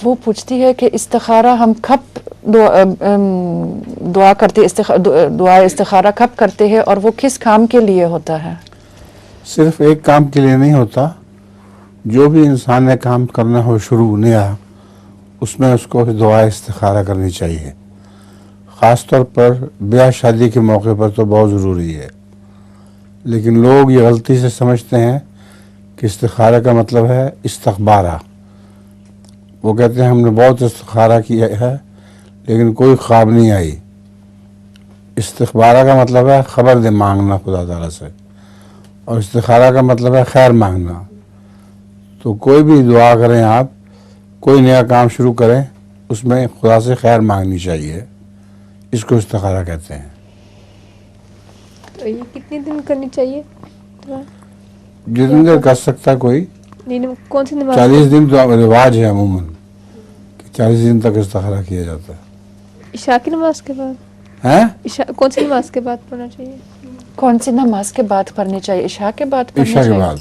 وہ پوچھتی ہے کہ استخارہ ہم کب دعا کرتے دعا استخارہ کب کرتے ہیں اور وہ کس کام کے لیے ہوتا ہے؟ صرف ایک کام کے لیے نہیں ہوتا. جو بھی انسان نے کام کرنا ہو شروع نیا، اس میں اس کو دعا استخارہ کرنی چاہیے. خاص طور پر بیاہ شادی کے موقع پر تو بہت ضروری ہے. لیکن لوگ یہ غلطی سے سمجھتے ہیں کہ استخارہ کا مطلب ہے استخبارہ. وہ کہتے ہیں ہم نے بہت استخارہ کیا ہے لیکن کوئی خواب نہیں آئی. استخبارہ کا مطلب ہے خبر مانگنا خدا تعالیٰ سے، اور استخارہ کا مطلب ہے خیر مانگنا. تو کوئی بھی دعا کریں آپ، کوئی نیا کام شروع کریں، اس میں خدا سے خیر مانگنی چاہیے. اس کو استخارہ کہتے ہیں. تو یہ کتنے دن کرنی چاہیے؟ جتنی دیر کر سکتا کوئی. کون سی نماز؟ 40 دن تو رواج ہے عموماً کہ 40 دن تک استخارہ کیا جاتا ہے. عشاء کی نماز کے بعد؟ ہیں؟ کون سی نماز کے بعد پڑھنا چاہیے؟ کون سی نماز کے بعد پڑھنی چاہیے؟ عشاء کے بعد پڑھنی عشاء کے چاہیے؟ بعد.